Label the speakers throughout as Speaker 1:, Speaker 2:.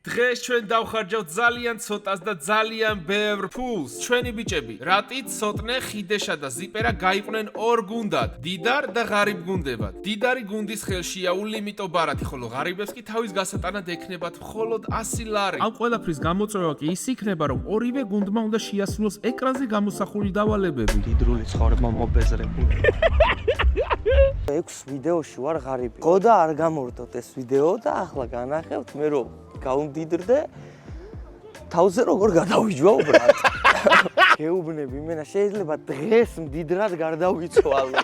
Speaker 1: დღეს ჩვენ დავხარჯავთ ძალიან ცოტას და ძალიან ბევრ ფულს. ჩვენი ბიჭები, რატი, ცოტნე, ხიდეშა და ზიპერა გაიყვნენ ორ გუნდად. დიდარ და ღარიბ გუნდებად. დიდარი გუნდის ხელშია ულიმიტო ბარათი, ხოლო ღარიბებს კი თავის გასატანად ექნებათ მხოლოდ 100 ლარი.
Speaker 2: ამ ყველაფრის გამოწვევა კი ის იქნება, რომ ორივე გუნდმა უნდა შეასრულოს ეკრანზე გამოსახული დავალებები.
Speaker 3: დიდრული ცხოვრება მობეზრებული. 6 ვიდეოში ვარ ღარიბი. ყოდა არ გამორდოთ ეს ვიდეო და ახლა განახევთ მე რომ გაუნდიდრდე თავზე როგორ გადავიჯვა უბრალოდ. გეუბნები იმენა შეიძლება დღეს მდიდრად გარდავიცვალო.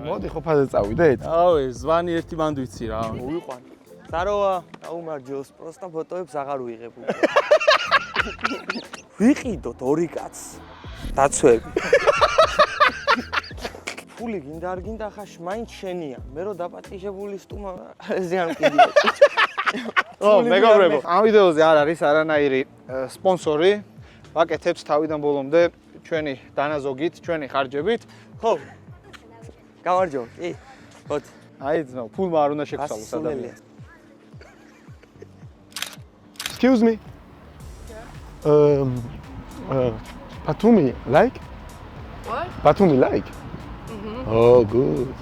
Speaker 4: მოდი ყოფაზე წავიდეთ.
Speaker 5: ავე, ზვანი ერთი მანდ ვიცი რა.
Speaker 3: მოვიყვან. საროა, აუმარჯოს, პროსტა ფოტოებს აღარ ვიღებ უკვე. ვიყიდოთ ორი კაცს. დაცვები. ფული გინდა არ გინდა ხაშ მაინც შენია. მე რო დაპატიჟებული სტუმა აზე არ მყიდია.
Speaker 5: მეგობრებო, ამ ვიდეოზე არ არის არანაირი სპონსორი. ვაკეთებთ თავიდან ბოლომდე ჩვენი დანაზოგით, ჩვენი ხარჯებით.
Speaker 3: ხო. გამარჯობა. კი. ხოთ.
Speaker 5: აი ძმა, ფულმა არ უნდა შეგცვალოს ადამიანს.
Speaker 4: Excuse me. Batumi like?
Speaker 6: What?
Speaker 4: Batumi like? Oh, good.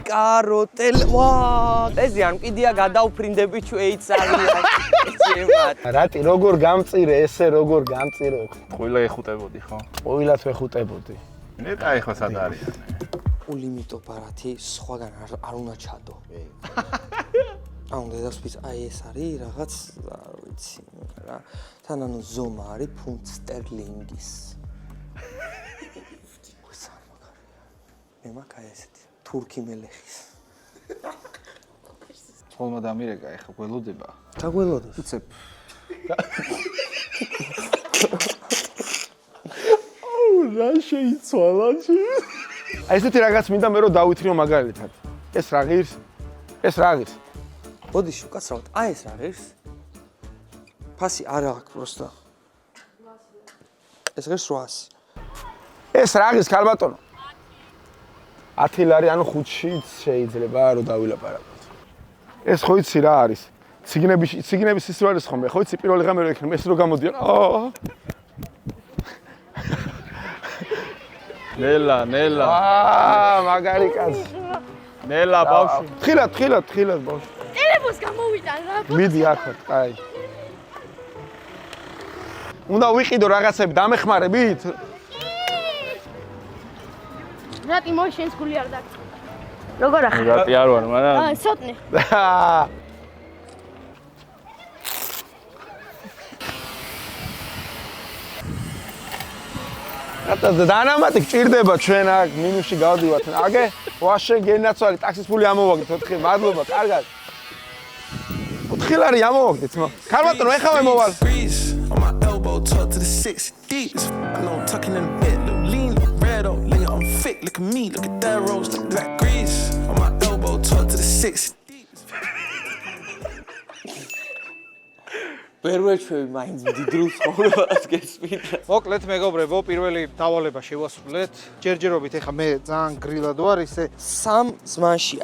Speaker 3: კაროტელ. ვა, ეზე არ მყიდია გადავფრინდები ჩვეიც არიან. ეცემათ.
Speaker 4: რატი როგორ გამწირე ესე როგორ გამწირე?
Speaker 5: ყველა ეხუტებოდი ხო?
Speaker 4: ყოველას ვეხუტებოდი.
Speaker 5: ნეტა ეხლა სად არის?
Speaker 3: ულიმიტო ბარათი სხვაგან არ უნდა ჩადო. აუ დედასთვის აი ეს არის რაღაც არ ვიცი რა. თან ანუ ზომა არის ფუნტ სტერლინგის. მე მაგარი ესეთი თურქი მელეხის.
Speaker 5: ხოლმე დამირეკა ეხლა გველოდება.
Speaker 3: დაგველოდეს.
Speaker 5: უცებ.
Speaker 4: რა შეიცვალა ჩი? აი ესეთი რაღაც მინდა მე რომ დავითრიო მაგალითად. ეს რა ღირს? ეს რა ღირს?
Speaker 3: მოდი უკაცრავად. აი ეს რა ღირს? ფასი არ აქვს პროსტა. ეს ღირს 800.
Speaker 4: ეს რა ღირს ქალბატონო? 10 ლარი ანუ 5-შიც შეიძლება რომ დავილაპარაკოთ. ეს ხო იცი რა არის? ციგნების ის რა არის ხომ? ხო იცი პირველი ღამე რო იქნება ეს რო გამოდიან.
Speaker 5: ნელა.
Speaker 4: მაგარი კაცი.
Speaker 5: ნელა ბავშვი.
Speaker 4: თხილად ბავშვი.
Speaker 6: ტელეფონს გამოვიტან რა.
Speaker 4: მიდი ახლა, კაი. უნდა ვიყიდო რაღაცები დამეხმარებით?
Speaker 6: რატი მოშენს გული არ დაგწ. როგორ ახლა?
Speaker 5: რატი არ ვარ, მაგრამ
Speaker 6: სოტნე.
Speaker 4: დანამატი გჭირდება ჩვენ აქ მინუსში გავდივართ. აგე ვაშენ გენაცვალი ტაქსის ფული ამოვაგდეთ 4. მადლობა, კარგად. 4 ლარი ამოვაგდეთ, მა. ქალბატონო, ეხავე მოვალ.
Speaker 7: On my elbow, talk to the 6 deep. I know I'm tucking in a bit, little lean, look red, oh, lay on thick, look at me, look at that rose, look at that grease. On my elbow, talk to the 6 deep.
Speaker 3: პერვეჩვევი მაინც დიდრულ ცხოვრებას გესმით.
Speaker 5: მოკლედ მეგობრებო, პირველი დავალება შევასრულეთ. ჯერჯერობით ეხა მე ძალიან გრილად ვარ ისე
Speaker 3: 3 ზმანში,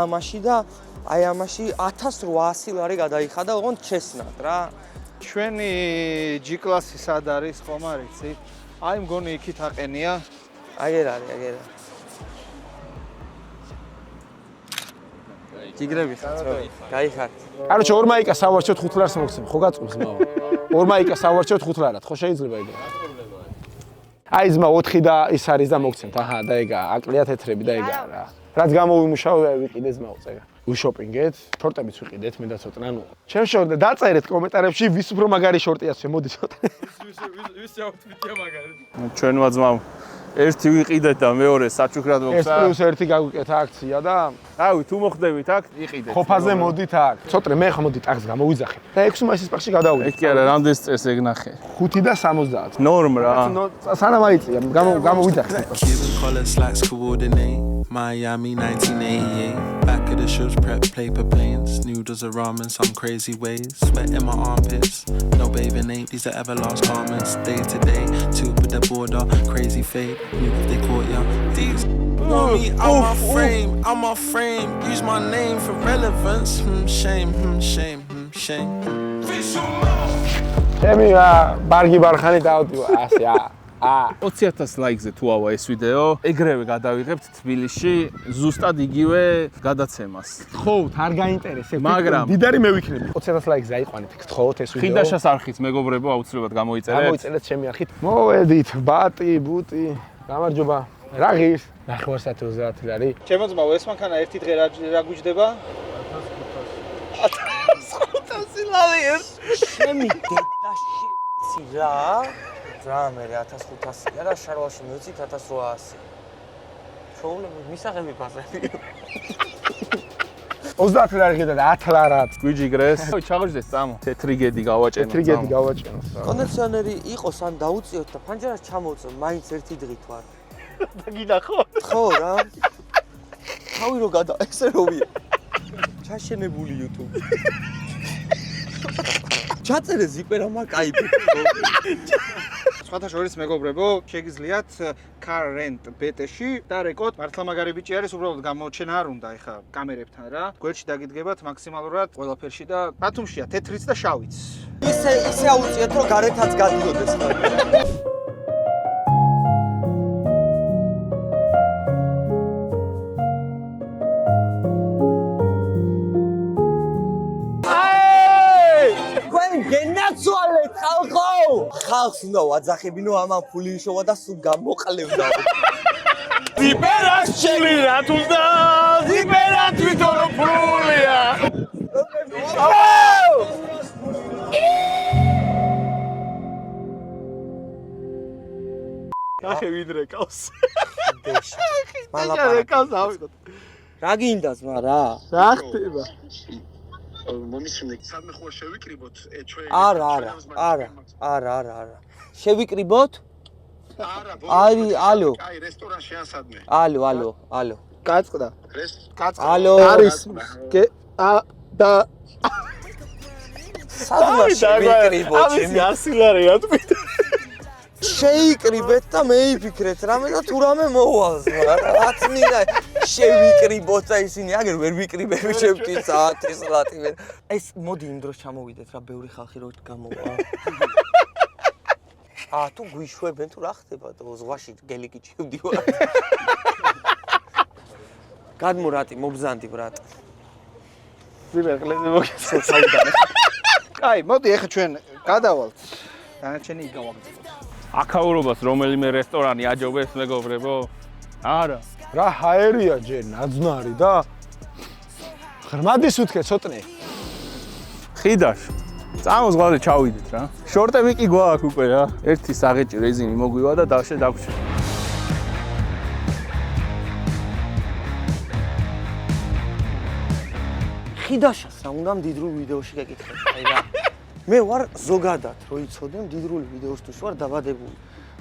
Speaker 3: ამაში და აი ამაში 1800 ლარი გადაიხადა, ოღონდ ჩესნად რა.
Speaker 5: ჩვენი G-კლასი სად არის, ხომ არ იცი? აი მგონი იქით აყენია.
Speaker 3: აგერ არის. ტიგრები ხარ, გაიხარ.
Speaker 4: კაროჩე, ორ მაიკა სავარჩევთ 5 ლარს მოგცემ, ხო გაწყვეს მაო? ორ მაიკა სავარჩევთ 5 ლარად, ხო შეიძლება იგო? აი ზმა 4 და ის არის და მოგცემთ. აჰა, და ეგა, აკლია თეთრები და ეგა რა. რაც გამოვიმუშავე, ვიყიდე ზმაო წეგა. ვიშოპინგეთ, შორტებიც ვიყიდეთ, მინდა ცოტა, ანუ. ჩემ შორტზე დაწერეთ კომენტარებში, ვის უფრო მაგარი შორტია ჩვენ, მოდი ცოტა.
Speaker 1: ვის აუთფიტია მაგარი?
Speaker 5: ჩვენმა ძმამ ერთი ვიყიდეთ და მეორე საჩუქრად მოგცა.
Speaker 4: 1+1 გაგვიკეთა აქცია და
Speaker 5: რავი, თუ მოხდებით აქ, იყიდეთ.
Speaker 4: ყოფაზე მოდით აქ. ცოტა მე ხა მოდი ტაქსს გამოვიძახე. და 6 მაისის პარკში გადავიდეთ.
Speaker 5: ეგ კი არა, რამდენს წეს ეგ ნახე.
Speaker 4: 5 და 70.
Speaker 5: ნორმ რა.
Speaker 4: სანამ აიწია, გამოვიძახე.
Speaker 7: Cuban collar slacks coordinate. Miami 1988. Back of the shoes, prep paper planes. Noodles of ramen, some crazy ways. Sweat in my armpits. No bathing ape, these are everlast garments. Day to day, two with the border, crazy fade. Knew if they caught ya. These want me out my frame, out my frame. Use my name for relevance. Shame, shame, shame.
Speaker 4: ჩემი ბარგი ბარხანი დავდივა ასე
Speaker 2: 20000 ლაიქზე თუ ავა ეს ვიდეო, ეგრევე გადავიღებთ თბილისში ზუსტად იგივე გადაცემას.
Speaker 4: გთხოვთ, არ გაინტერესებს,
Speaker 2: მაგრამ
Speaker 4: დიდარი მე ვიქნები. 20000 ლაიქზე აიყვანეთ, გთხოვთ ეს ვიდეო.
Speaker 2: ხიდაშას არხით მეგობრებო, აუცილებლად გამოიწერეთ.
Speaker 4: გამოიწერეთ ჩემი არხით. მოვედით, ბატი, ბუტი. გამარჯობა. რა ღირს? 930 ლარი.
Speaker 5: ჩემო ძმაო, ეს მანქანა ერთი დღე რა გვიჯდება? 1500 ლარი ერთ.
Speaker 3: ჩემი დედაში რა? რა მე 1500 რა შარვალში მივეცით 1800. ჩაულები მისაღები ფასები.
Speaker 4: 30 ლარი გიდა და 10 ლარად.
Speaker 2: გვიჯიგრეს. ჩაღოჯდეს წამო. თეთრი გედი გავაჭენო.
Speaker 4: თეთრი გედი გავაჭენო.
Speaker 3: კონდიციონერი იყოს ან დაუწიოთ და ფანჯარას ჩამოვწო, მაინც ერთი დღით ვარ.
Speaker 5: და გინახო?
Speaker 3: ხო რა. თავი რო გადა, ესე როვია. ჩაშენებული YouTube. ჩაწერე ზიპერამა кайფი.
Speaker 5: სხვათა შორის მეგობრებო, შეგიძლიათ car rent BT-ში და რეკოთ, მართლა მაგარი ბიჭი არის, უბრალოდ გამოჩენა არ უნდა ეხა კამერებთან რა. გვერდში დაგიდგებათ მაქსიმალურად ყველაფერში და ბათუმშია თეთრიც და შავიც.
Speaker 3: ისე აუწიეთ რომ გარეთაც გადიოდეს ხარ. გენაცვალეთ ხალხო! ხალხს უნდა ვაძახებინო ამან ფული იშოვა და სულ გამოყლევდა.
Speaker 2: ზიპერას შენი რა თუნდა? ზიპერა თვითონ ფულია.
Speaker 5: ნახე ვიდრე კავს.
Speaker 3: მალაპარაკე.
Speaker 5: რეკავს ავიღოთ.
Speaker 3: რა გინდა ზმა რა?
Speaker 5: რა ხდება?
Speaker 8: მომისმინე სადმე ხო შევიკრიბოთ ჩვენ
Speaker 3: არა შევიკრიბოთ ალო
Speaker 8: აი რესტორანში ან სადმე
Speaker 3: ალო
Speaker 5: გაწყდა
Speaker 3: ალო
Speaker 5: არის და
Speaker 3: სადმე შევიკრიბოთ
Speaker 5: ამისი 100 ლარი რა თქვით
Speaker 3: შეიკრიბეთ და მეიფიქრეთ რამე და თუ რამე მოვალს რაც მინდა შევიკრიბოთ და ისინი აგერ ვერ ვიკრიბები შევკიც 10 ლარი ეს მოდი იმ დროს ჩამოვიდეთ რა ბევრი ხალხი რო გამოვა თუ გვიშვებენ თუ რა ხდება და ზღვაში გელიკი ჩივდივარ გადმო რატი მობზანდი ბრატ
Speaker 5: ვიმერკლეზე მოგესალმებით აი მოდი ახლა ჩვენ გადავალთ დანარჩენი გავაგრძელოთ
Speaker 2: აქაურობას რომელიმე რესტორანი აჯობებს მეგობრებო? არა.
Speaker 4: რა ჰაერია ჯერ ნაძნარი და ღრმადის უთქე ცოტნე.
Speaker 2: ხიდაშ. წამოს ზღვაზე ჩავიდეთ რა. შორტები კი გვაქვს უკვე რა. ერთი საღეჭი რეზინი მოგვივა და დაგვშე.
Speaker 3: ხიდაშას რა უნდა მდიდრულ ვიდეოში გეკითხეთ აი რა. მე ვარ ზოგადად რო იცოდე მდიდრული ვიდეოსთვის ვარ დაბადებული.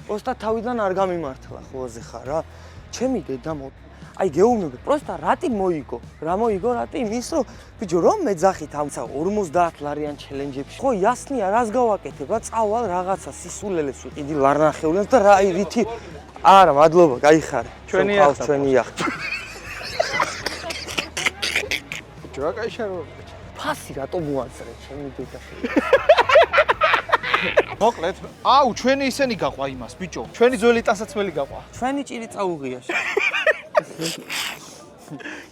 Speaker 3: პროსტა თავიდან არ გამიმართლა ხოლმე ხარ რა. ჩემი დედა აი გეუბნები, პროსტა რატი მოიგო? რა მოიგო რატი? იმის რომ ბიჭო რომ მეძახით ამცა 50 ლარიან ჩელენჯებში. ხო იასნია რას გავაკეთებ რა წავალ რაღაცა სისულელეს ვიყიდი ლარნახეულებს და რა აი რითი არა მადლობა გაიხარე.
Speaker 5: ჩვენი
Speaker 3: იახტი.
Speaker 5: ბიჭო რა кайშარო
Speaker 3: ფასი რატო მოაწერე ჩემი დედაში?
Speaker 5: მოკლედ, აუ ჩვენი ისენი გაყვა იმას, ბიჭო. ჩვენი ძველი ტანსაცმელი გაყვა.
Speaker 3: ჩვენი ჭირი წაუღია.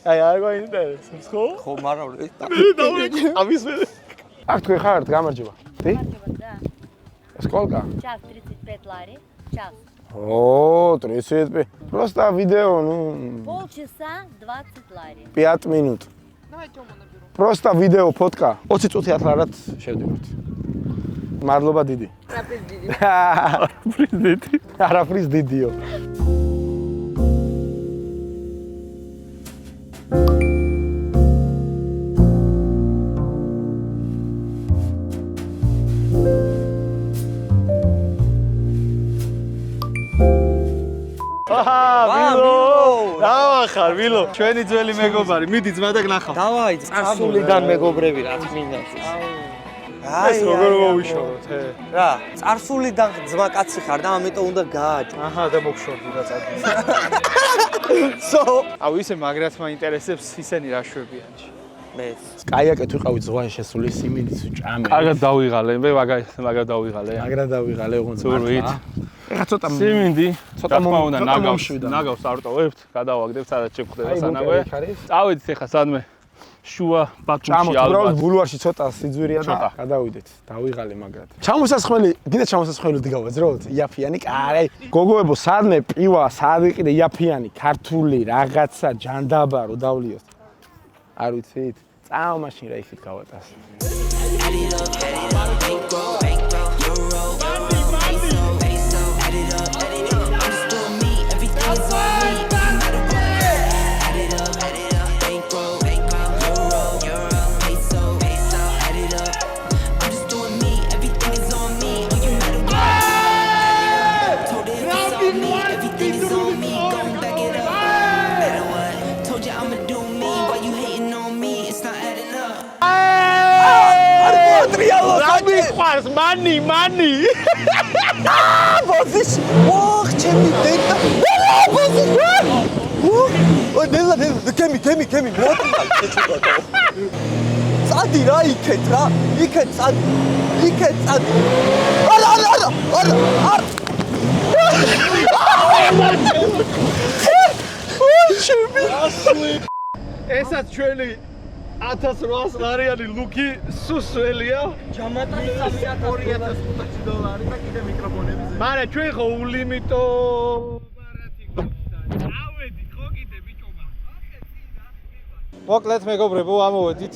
Speaker 5: აი არ გვაინტერესებს, ხო?
Speaker 3: ხო, მაგრამ
Speaker 5: ამის მე.
Speaker 4: აქ თქვენ ხართ, გამარჯობა. Ты? Сколько?
Speaker 9: Час 35 лари. Час.
Speaker 4: О, 35. Просто видео, ну,
Speaker 9: Полчаса 20 лари.
Speaker 4: 5 минут.
Speaker 6: Давайте ому наберу.
Speaker 4: Просто видео фотка. 20 წუთი 10 ლარად შევდივართ. მადლობა დიდი.
Speaker 6: Араприз დიდი.
Speaker 4: არაფრის დიდი. არაფრის დიდიო.
Speaker 5: ხარ ვილო ჩვენი ძველი მეგობარი მიდი ძმა და გნახავ
Speaker 3: დავაი წარსულიდან მეგობრები რა მინდა ეს
Speaker 4: როგორ მოვიშოროთ,
Speaker 3: რა, წარსულიდან ძმა კაცი ხარ და ამიტომ უნდა გააჭო.
Speaker 5: აჰა და მოგშორდი რა წადი.
Speaker 3: So,
Speaker 5: აუ ისე მაგრად მაინტერესებს ისენი რა შვებიან.
Speaker 3: მეც.
Speaker 4: კაიაკეთ ვიყავით ზღვაში შესული სიმინდის ჭამე.
Speaker 2: კარგად დავიღალე, მე მაგარ დავიღალე.
Speaker 4: მაგრად დავიღალე ოღონდ.
Speaker 2: ზურვით.
Speaker 4: ეხა ცოტა
Speaker 2: სიმინდი,
Speaker 4: ცოტა
Speaker 2: უნდა
Speaker 4: მომშვიდა.
Speaker 2: ნაგავს არტოვებთ, გადავაგდებ, სადაც შეგვხვდება სანავე. წავედით ეხა სადმე შუა ბათუმში
Speaker 4: ჭამოთ,
Speaker 2: ალბათ.
Speaker 4: უბრალოდ ბულვარში ცოტა სიძვირია და გადავიდეთ. დავიღალე მაგრად. ჩამოსასხმელი, გინდა ჩამოსასხმელი გავაძროთ? იაფიანი, კარე. გოგოებო, სადმე პივა, სად იყიდე იაფიანი, ქართული რაღაცა ჯანდაბა რო დავლიოთ. არ ვიცით? წავა მაშინ რა ისეთ გავატას. Money.
Speaker 3: ბოზის. ოხ, ჩემი დედა. ბოზის. ო, ნელა, კემი, მოდი, შეჭიდო. წადი რა იქეთ რა. იქეთ წადი. არა. ჩემი.
Speaker 2: ესაც ჩვენი 1800 ლარიანი ლუკი სუსველია.
Speaker 3: ჯამატანი 2500 დოლარი და კიდე მიკროფონები ზე.
Speaker 2: მაგრამ ჩვენ ხო ულიმიტო ბარათი გვაქვს. ავედი ხო კიდე ბიჭობა.
Speaker 5: მოკლედ მეგობრებო, ამოვედით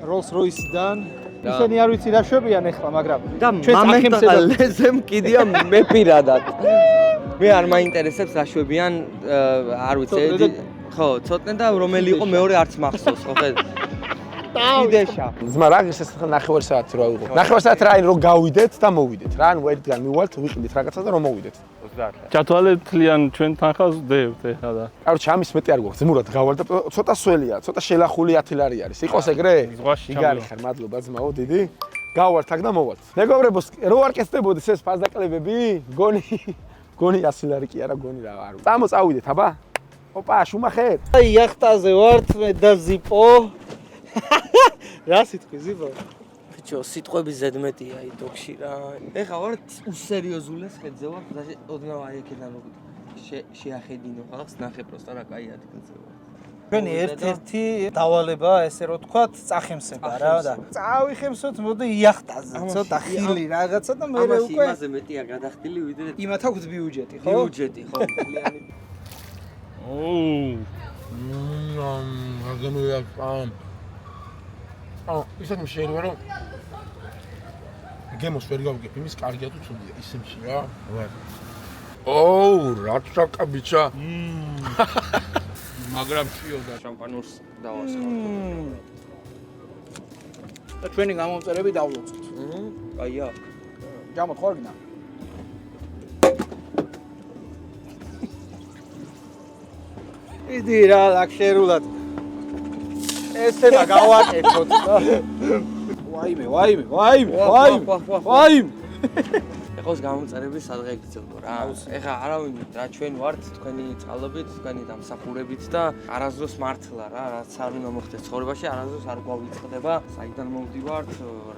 Speaker 5: Rolls Royce-დან. ისინი არ ვიცი რა შვებიან ახლა, მაგრამ
Speaker 3: და მომენტალეზე მკიდია მე პირადად. მე არ მაინტერესებს რა შვებიან, არ ვიცი, ხო, ცოტნე და რომელი იყო მეორე არც მახსოვს, ხო ხედავ. კიდეშა.
Speaker 4: ზმა რა ღირს ეს ნახევარ საათი რა ვიყო. ნახევარ საათი რა რო გავიდეთ და მოვიდეთ. რა ანუ ერთგან მივალთ, ვიყიდით რაღაცა და რომ მოვიდეთ.
Speaker 2: 30. ჩათვალეთ თლიან ჩვენ თანხავს ვდებთ ეხლა და.
Speaker 4: კაროჩე ამის მეტი არ გვაქვს. ზმურად გავალ და ცოტა სველია, ცოტა შელახული 10 ლარი არის. იყოს ეგრე?
Speaker 2: ზღვაში
Speaker 4: იგარი ხარ, მადლობა ძმაო, დიდი. გავალთ აქ და მოვალთ. მეგობრებო, რო არ კეთდებოდეს ეს ფაზაკლებები? გონი 100 ლარი კი არა, გონი რა არ. წავიდეთ, აბა. ოპა, შუმახერ.
Speaker 5: იახტაზე ვართ მე და ზიპო. რა სიტყვი ზიპო?
Speaker 3: ბიჭო, სიტყვები ზედმეტია იდოქში რა. ეხა ვარ უსერიოზულეს ხედზე ვარ და ოდნავ აი აქედან შეახედინო ხალხს, ნახე პროსტა რა კაი ადგილზე ვარ.
Speaker 5: ჩვენი ერთ-ერთი დავალება, ესე რომ თქვათ, წახემსება რა და წავიხემსოთ, მოდი იახტაზე, ცოტა ხილი რაღაცა და მე
Speaker 3: ამაში
Speaker 5: უკვე
Speaker 3: იმაზე მეტია გადახდილი ვიდრე
Speaker 5: იმათ აქვს ბიუჯეტი, ხო?
Speaker 3: ბიუჯეტი, ხო, მთლიანი.
Speaker 4: ისეთი შეიძლება რომ გემოს ვერ გავიგებ იმის კარგია თუ ცუდია ისემში რა ვარ რა ჩაკა ბიჭა
Speaker 2: მაგრამ შიოდა
Speaker 3: შამპანურს დავასხავ
Speaker 5: და ჩვენი გამომწერები დავლოცოთ.
Speaker 3: აია.
Speaker 5: ჯამოთ ხო გინდა? იდი რა ლაქშერულად. ეს თემა გავაკეთოთ. ვაიმე.
Speaker 3: ეხოს გამომწერები სადღა იგრძელო რა. ეხა არავინ რა ჩვენ ვართ თქვენი წყალობით, თქვენი დამსახურებით და არასდროს მართლა რა, რაც არ უნდა მოხდეს ცხოვრებაში, არასდროს არ გვავიწყდება, საიდან მოვდივართ,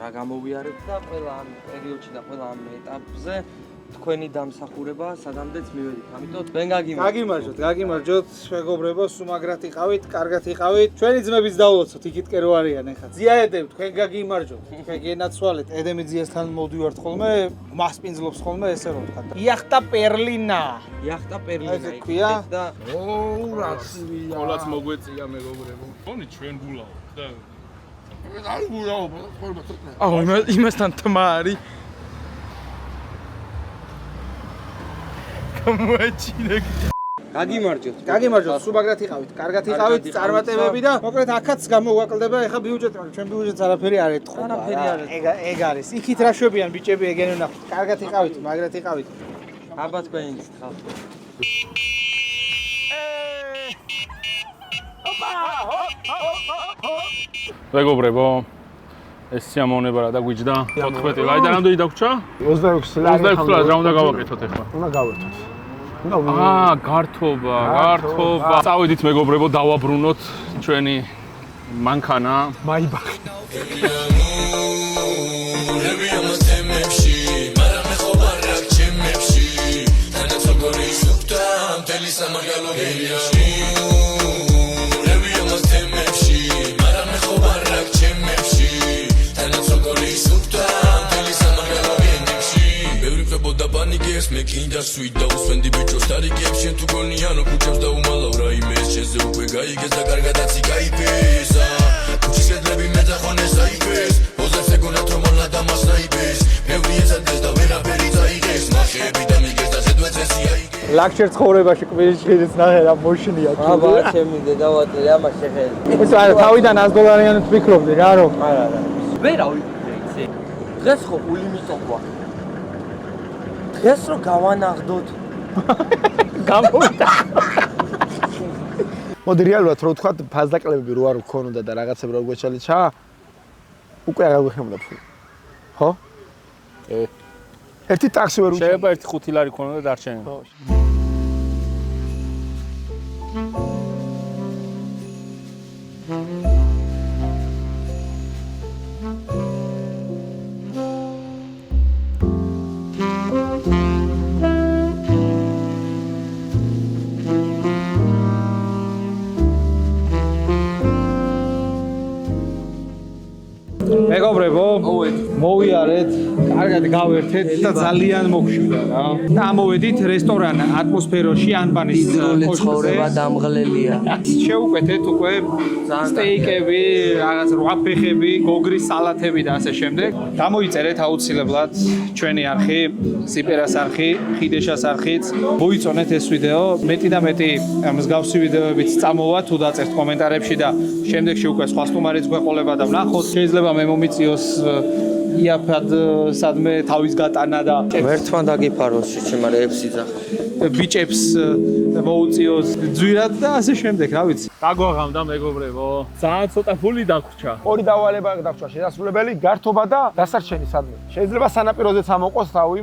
Speaker 3: რა გამოვიარებთ და ყველა ამ პერიოდში და ყველა ამ ეტაპზე თქვენი დამსახურება სადამდეც მივედით. ამიტომ თქვენ
Speaker 5: გაგიმარჯოთ, მეგობრებო, სუმაგრად იყავით, კარგად იყავით. ჩვენი ძმებიც დავლოცოთ, იქითკენ რო არიან ეხა. ზიაედები, თქვენ გაგიმარჯოთ. თქვენ გენაცვალეთ. ედემი ძიესთან მოვდივართ ხოლმე, მასპინძლობს ხოლმე ესე რომ ვთქვა. იახტა პერლინა
Speaker 3: იქქვია
Speaker 5: და
Speaker 4: რაცია
Speaker 2: ყოველაც მოგვეწია მეგობრებო. ხონი ჩვენ გულავ და
Speaker 4: არ გულავ ხოლმე ცოტა
Speaker 5: აუ იმასთან თმა არის. მოაჩინე. გაგიმარჯოთ, სუბაგრად იყავით, კარგად იყავით, წარმატებები და მოკლედ აქაც გამოგვაკლდება ეხა ბიუჯეტი, მაგრამ ჩვენ ბიუჯეტს არაფერი არ ეთხოვა. ეგ არის. იქით რა შვებიან ბიჭები ეგენ ვნახოთ. კარგად იყავით, მაგრად იყავით.
Speaker 3: აბა თქვენიც ხალხო.
Speaker 2: მეგობრებო, ეს სიამოვნება რა დაგვიჯდა 14 ლარი და რამდენი დაგვრჩა
Speaker 4: 26 ლარი
Speaker 2: 26 ლარი რა უნდა გავაკეთოთ ახლა
Speaker 4: უნდა გავერთოთ
Speaker 2: გართობა წავედით მეგობრებო დავაბრუნოთ ჩვენი მანქანა
Speaker 4: მაიბახი
Speaker 10: მე კიდე სვით და უსვენდი ბიჭოს დარიგებს შენ თუ გონიანო ქუჩებს და უმალავ რა იმეს შეზე უკვე გაიგეს და კარგადაც იგაიფეს ქუჩის კედლები მეძახონე საიფეს ოზებს ეგონათ რომ ალა და მასნაიფეს ბევრი ეცადეს და ვერაფერი წაიღეს მახეები და მიგეს და ზედვეცესი აიგეს
Speaker 5: ლაქჩერ ცხოვრებაში კვირის ჭირიც ნახე რა მოშინია
Speaker 3: აბა ჩემი დედავატი ამას შეხელი
Speaker 5: ეს თავიდან 100 დოლარიანად ვფიქრობდი რა რომ
Speaker 3: არა ვერა ვიფიქრე იცი დღეს ხო ულიმიტოა დღეს რო გავანაღდოთ გამოვიდა
Speaker 4: მოდი რეალურად რო ვთქვა ფაზდაკლებები რო არ ვქონოდა და რაღაცები რო გვეჩალიჩა უკვე არ გავიხმოდა ფული ხო? ერთი ტაქსი ვერ
Speaker 2: შეიძლება ერთი 5 ლარი ქონოდა დარჩენილი ხო
Speaker 5: მეგობრებო, მოვიარეთ, კარგად გავერთეთ და ძალიან მოგშვიდა რა. და ამოვედით რესტორან ატმოსფეროში ანბანის
Speaker 3: ცხოვრება დამღლელია.
Speaker 5: შევუკვეთეთ უკვე სტეიკები, რაღაც რვაფეხები, გოგრის სალათები და ასე შემდეგ. გამოიწერეთ აუცილებლად ჩვენი არხი, სიპერას არხი, ხიდეშას არხიც. მოიწონეთ ეს ვიდეო, მეტი და მეტი მსგავსი ვიდეოებიც წამოვა თუ დაწერთ კომენტარებში და შემდეგში უკვე სხვა სტუმარიც გვეყოლება და ვნახოთ. შეიძლება მე მომიწიოს იაფად სადმე თავის გატანა და
Speaker 3: ვერთმა დაგიფაროს შემარე ეფსიძახ
Speaker 5: ბიჭებს მოუწიოს ძვირად და ასე შემდეგ რა ვიცი
Speaker 2: დაგვაღამდა მეგობრებო ძალიან ცოტა ფული დაგვრჩა
Speaker 4: ორი დავალება დაგვრჩა შესასრულებელი გართობა და დასარჩენი სადმე შეიძლება სანაპიროზეც ამოყოს თავი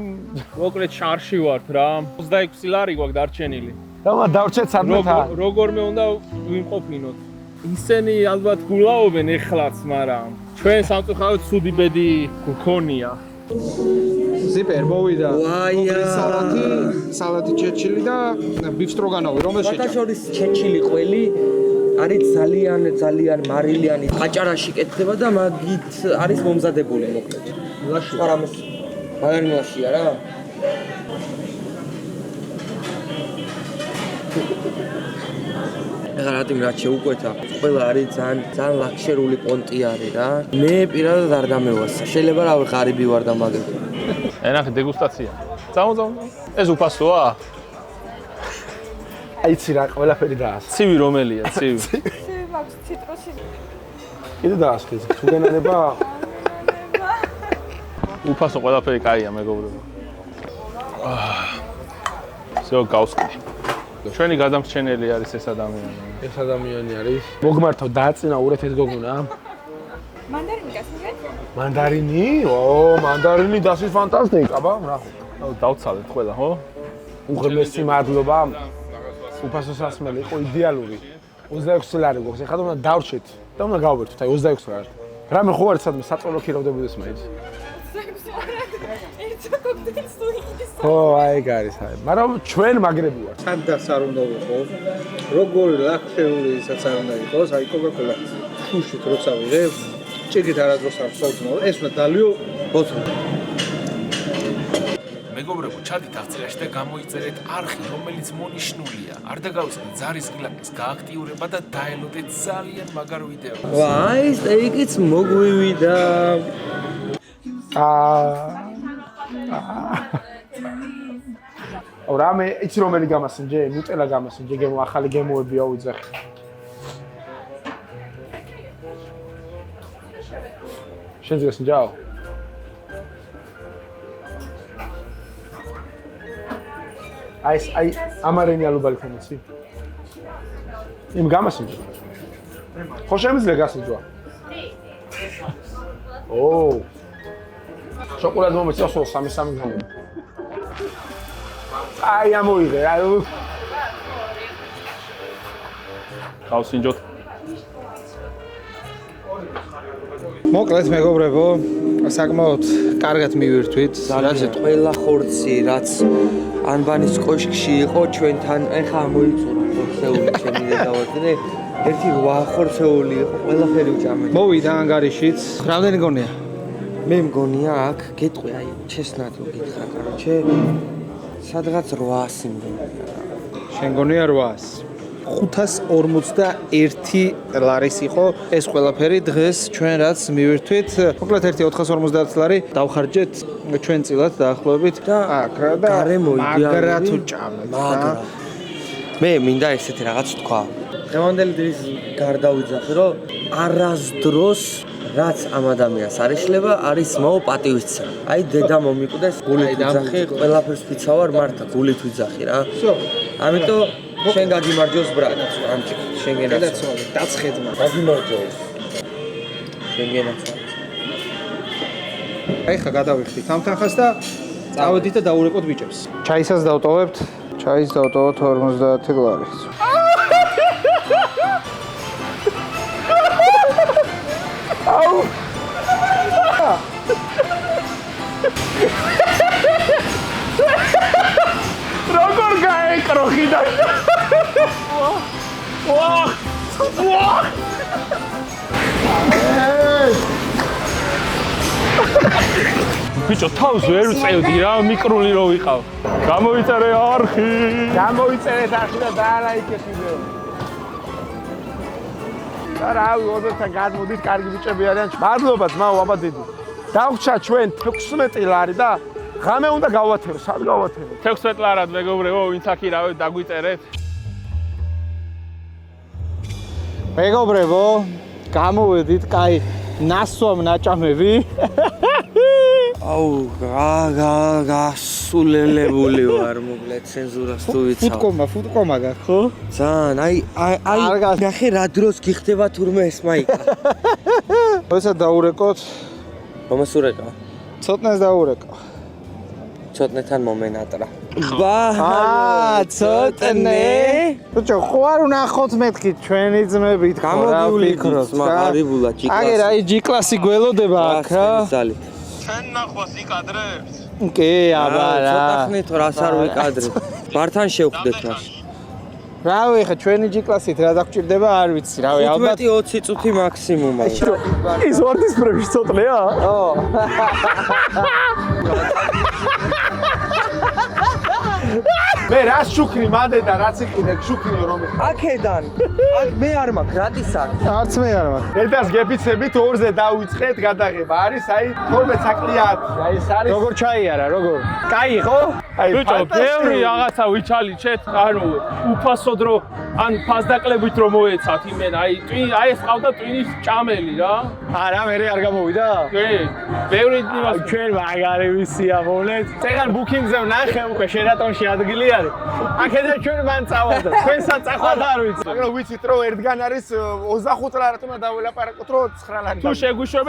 Speaker 2: მოკლედ შარში ვართ რა 26 ლარი გვაქვს დარჩენილი
Speaker 4: და დავრჩეთ სადმე
Speaker 2: როგორმე უნდა ვიმყოფინოთ ისინი ალბათ გულაობენ ეხლაც მაგრამ ჩვენ სამწუხაროდ ცუდი ბედი გქონია
Speaker 5: ზიპერ მოვიდა სალათი ჩეჩილი და ბიფსტროგანოვი რომელ შეჭა
Speaker 3: შორის ჩეჩილი ყველი არის ძალიან მარილიანი აჭარაში კეთდება და მაგით არის მომზადებული მოკლედ ლაში არამეს ბალერინაშია რა რატომ რა შეუკვეთა ყველა არის ძალიან ლაქშერული პონტი არის რა მე პირადად არ დამევასა შეიძლება რა ღარიბი ვარ და მაგეთ
Speaker 2: ენახე დეგუსტაცია წამო ეს უფასოა
Speaker 4: აიცი რა ყველაფერი დაას
Speaker 2: ცივი რომელია ცივი
Speaker 6: მაქვს ციტრუსი
Speaker 4: კიდე დაასხეს თუ გენანება
Speaker 2: უფასო ყველაფერი კაია მეგობრებო всё გავსკდი ჩვენი გადამრჩენელი არის ეს ადამიანი.
Speaker 4: ეს ადამიანი არის. მოგმართო დააწინა ურეთ ეს გოგონა.
Speaker 6: მანდარინი გასაგებ?
Speaker 4: მანდარინი? ო, მანდარინი დასის ფანტასტიკა, აბა, ნახო.
Speaker 2: დავცალეთ ყველა, ხო?
Speaker 4: უღრმესი მადლობა. უფასო სასმელი იყო იდეალური. 26 ლარი გვაქვს. ეხლა უნდა დავრჩეთ და უნდა გავვერთოთ აი 26 ლარი. რამე ხო არის სადმე საწოლო ქირავდებოდეს მაინც. ო, აი გარის აი. მაგრამ ჩვენ მაგრები ვართ.
Speaker 5: სადაც არ უნდა ვიყოს. როგორი ლაქშერული ისაც არ უნდა იყოს. აი კოკაკოლა შუშით როცა ვიღებ, ჭიქით არადროს არ ვსაუბრობ. ეს უნდა დალიო ბოთლი.
Speaker 1: მეგობრებო, ჩადით აღწერაში და გამოიწერეთ არხი, რომელიც მონიშნულია. არ დაგავიწყდეთ ზარის გილაკის გააქტიურება და დაელოდეთ ძალიან მაგარ ვიდეო.
Speaker 3: ვაი, სტეიკიც მოგვივიდა.
Speaker 4: აუ რამე იცი რომელი გამასინჯე? ნუტელა გამასინჯე, გემო ახალი გემოებია უძახი. შენ გასინჯაო? აი ამარენი ალუბალი ხომიცი? იმ გამასინჯე. ხო შემიძლია გასინჯვა? ო შოკოლადი მომეწია სულ 3 გრამი. აი ამოიღე, აი
Speaker 2: გავსინჯოთ.
Speaker 5: მოკლედ მეგობრებო, საკმაოდ კარგად მივირთვით.
Speaker 3: ძალიან ყველა ხორცი, რაც ანბანის კოშკში იყო, ჩვენთან ეხა მოიწურა ხორცეული ჩემი დედავაძე. ერთი 8 ხორცეული იყო, ყველაფერი უჭამეთ.
Speaker 5: მოვიდა ანგარიშიც. რამდენი გონია?
Speaker 3: მე მგონია აქ გეტყვი, აი, ჩესნად რო გითხრა, კაროჩე, სადღაც 800 მგონია.
Speaker 5: შენ გონია 800. 541 ლარის იყო ეს ყველაფერი დღეს ჩვენ რაც მივირთვით. მოკლედ ერთი 450 ლარი დავხარჯეთ ჩვენ წილად დაახლოებით და აქ რა და მაგრად უჭამეთ.
Speaker 3: მაგრამ მე მინდა ესეთი რაღაც თქვა. დღევანდელი დღის გარდა ვიძახე, რომ არასდროს რაც ამ ადამიანს არ იშლება, არის მაო პატივისცემა. აი დედა მომიკვდეს, გულით ვიძახი, ყველაფერს ვიცავარ, მართა გულით ვიძახი რა. ამიტომ შენ გაგიმარჯოს ბრატ, ამჭი, შენ გენაცვალე,
Speaker 5: დაცხედმა.
Speaker 3: გაგიმარჯოს. შენ გენაცვალე.
Speaker 5: აი ხა გადავიხდით ამ თანხას და წავედით და დაურეკოთ ბიჭებს. ჩაისაც დავტოვებთ. ჩაის დავტოვოთ 50 ლარი. აუ!
Speaker 4: როგორ გაეკრო ხიდა? ვაჰ! ვაჰ!
Speaker 2: ბიჭო, თავს ვერ წევდი რა, მიკრული რო ვიყავ. გამოიწერე არხი.
Speaker 4: გამოიწერეთ არხი და დაალაიქეთ ვიდეო. და რავი, ოდესთან გადმოდით, კარგი ბიჭები არიან. მადლობა ძმაო, აბა დიდი. დავჭა ჩვენ 16 ლარი და ღამე უნდა გავვათერო, სად გავვათერო?
Speaker 2: 16 ლარად მეგობრებო, ვინც აქ ირავეთ, დაგვიწერეთ.
Speaker 5: მეგობრებო, გამოვედით, კაი, ნასვამ ნაჭამები.
Speaker 3: აუ, გასულელებული ვარ, მოკლედ ცენზურას თუ ვიცავ.
Speaker 5: ფუტკომა გაქვს, ხო?
Speaker 3: ძალიან, აი, ნახე რა დროს გიხდება თურმე ეს მაიკა.
Speaker 5: ესა დაურეკოთ.
Speaker 3: რომას ურეკა?
Speaker 5: ცოტნეს დაურეკა.
Speaker 3: ცოტნეთან მომენატრა.
Speaker 5: ცოტნე. ბიჭო, ხო არ უნახოთ მეთქი ჩვენი ძმებით,
Speaker 3: გამოგივლიქროთ, მაგარიბულა G კლასი.
Speaker 5: აგერ აი G კლასი გველოდება აქ რა.
Speaker 8: ჩვენ ნახვას იკადრებს.
Speaker 5: კი, აბა რა.
Speaker 3: ცოტა ხნით რას არ ვიკადრებ. მართან შევხვდეთ რას.
Speaker 5: რავი, ხა ჩვენი G კლასით რა დაგჭირდება, არ ვიცი, რავი, ალბათ
Speaker 3: 15-20 წუთი მაქსიმუმ.
Speaker 4: ის ვარდისფრებში ცოტნეა?
Speaker 5: ო.
Speaker 4: მე რას შუქნი მანდე და რაც იყიდე შუქნი რომ
Speaker 3: აქედან. მე არ მაქვს, რატის აქვს?
Speaker 5: არც მე არ მაქვს.
Speaker 4: დედას გეფიცებით 2-ზე დავიწყეთ გადაღება. არის აი 12 საკლია. აი ეს არის
Speaker 5: როგორ ჩაიარა, როგორ? კაი ხო?
Speaker 4: აი
Speaker 2: ბიჭო, ბევრი რაღაცა ვიჩალიჩეთ, ანუ უფასოდ რო ან ფასდაკლებით რო მოეცათ იმენ, აი ეს ყავდა ტვინის ჭამელი რა.
Speaker 5: არა, მე არ გამოვიდა.
Speaker 2: კი, ბევრი იმას
Speaker 5: ჩვენ მაგარი ვისია მოვლეთ. წეგან ბუკინგზე ვნახე უკვე შერატონში ადგილი არის. აქედან ჩვენ მან წავარდა. ჩვენ საწახად არ ვიცი.
Speaker 4: მაგრამ ვიცით რომ ერთგან არის 25 ლარად უნდა დავილაპარაკოთ რომ 9 ლარი.
Speaker 2: თუ შეგუშვებ,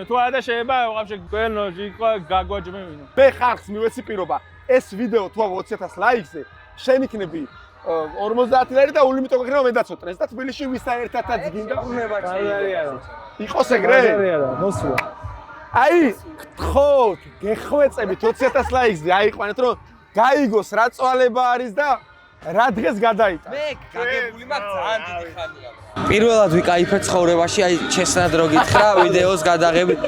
Speaker 2: თუ არა და შეიძლება ვაფშე გვენოჯი გაგვაჯმევინო.
Speaker 4: მე ხალხს მივეცი პირობა. ეს ვიდეო თუ 20,000 ლაიქზე შენ იქნები 50 ლარი და ულიმიტო გაქნევ მე დაცოტრეს და თბილისში ვისთან ერთადაც გინდა იყოს ეგრე?
Speaker 5: მოსულა.
Speaker 4: აი, გთხოვთ, გეხვეწებით 20,000 ლაიქზე აიყვანეთ რომ გაიგოს რა წვალება არის და რა დღეს გადაიტანო.
Speaker 3: მე გაგებული მაქვს ძალიან დიდი ხანია. პირველად ვიკაიფე ცხოვრებაში, აი ჩესნად რო გითხრა ვიდეოს გადაღებით.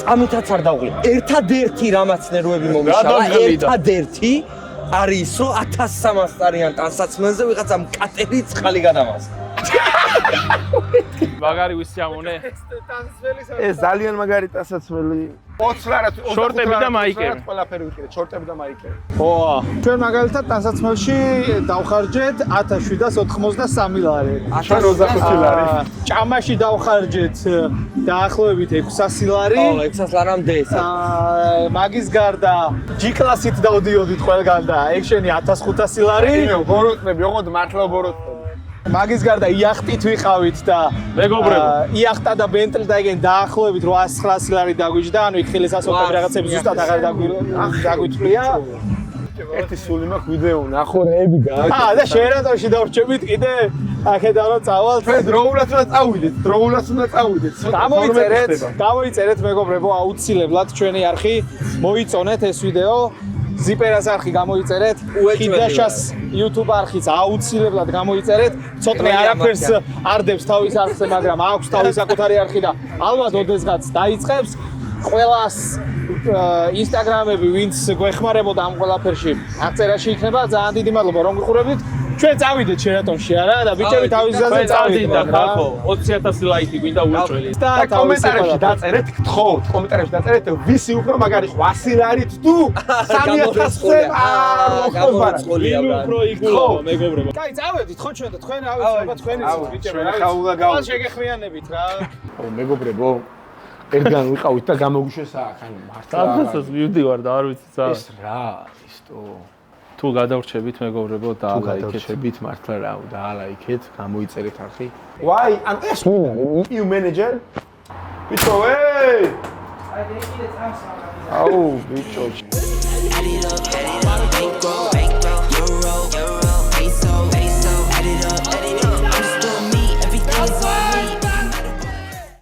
Speaker 3: წამითაც არ დავღლი. ერთადერთი რამაც ნერვები მომიშალა, ერთადერთი არის რომ 1300 წარიან ტანსაცმელზე ვიღაცამ კატერი წყალი გადამასა.
Speaker 2: მაგარი ვისიამონე.
Speaker 4: ეს ძალიან მაგარი ტანსაცმელი. 20 ლარად
Speaker 2: შორტები და მაიკები.
Speaker 4: ყველაფერი ვიყიდეთ, შორტები და მაიკები.
Speaker 5: ოა, ჩვენ მაგალითად ტანსაცმელში დავხარჯეთ 1783 ლარი.
Speaker 4: 25 ლარი.
Speaker 5: ჭამაში დავხარჯეთ დაახლოებით 600 ლარი.
Speaker 3: 600 ლარამდე ეს.
Speaker 5: მაგის გარდა G კლასით დავდიოდით ყველგან და ეგ შენი 1500 ლარი.
Speaker 4: ბოროტები, ოღონდ მართლა ბოროტები.
Speaker 2: მაგის გარდა იახტით ვიყავით და
Speaker 11: მეგობრებო
Speaker 2: იახტა და ბენტლი და ეგენ დაახლოებით 800-900 ლარი დაგვიჯდა, ანუ იქ ხილისასოთები რაღაცები ზუსტად აღარ დაგვიტვლია.
Speaker 4: ერთი სული მაქვს ვიდეო ნახორეები გააკეთა.
Speaker 2: და შერატოში დავრჩებით კიდე აქედან რომ წავალთ.
Speaker 4: ჩვენ დროულად უნდა წავიდეთ.
Speaker 2: გამოიწერეთ მეგობრებო, აუცილებლად ჩვენი არხი მოიწონეთ ეს ვიდეო. ზიპერას არხი გამოიწერეთ, ხიდაშას YouTube არხიც აუცილებლად გამოიწერეთ. ცოტნე არაფერს არდებს თავის არხზე, მაგრამ აქვს თავის საკუთარი არხი და ალბათ ოდესღაც დაიწყებს. ყველას Instagram-ები, ვინც გვეხმარებოდა ამ ყველაფერში, აღწერაში იქნება. ძალიან დიდი მადლობა რომ გიყურებდით. ჩვენ წავიდეთ შერატონში არა და ბიჭები თავის გზაზე წავიდეთ
Speaker 11: და ხალხო 20000 ლაიქი გვინდა უწველი.
Speaker 4: და კომენტარებში დაწერეთ, გთხოვთ, კომენტარებში დაწერეთ ვისი უფრო მაგარი 100 ლარით თუ 3000-ზე
Speaker 11: გამოწყოლია უფრო იგულო მეგობრებო.
Speaker 2: კაი, წავედით ხო ჩვენ და თქვენ ავეცოთ თქვენი ბიჭები რა. ყველ შეგეხმიანებით რა.
Speaker 4: ო მეგობრებო ერთგან ვიყავით და გამოგვიშვეს აქ, ანუ მართლა.
Speaker 11: თამაშს მივდივარ და არ ვიცი ცა.
Speaker 4: ეს რა ის თო.
Speaker 11: თუ გადავრჩებით მეგობრებო და
Speaker 4: თუ გადავრჩებით მართლა რა, დაალაიქეთ, გამოიწერეთ არხი. Why? ან ეს you manager? ბიჭო, ეი! აი, დეიქიდე წამს. აუ, ბიჭო.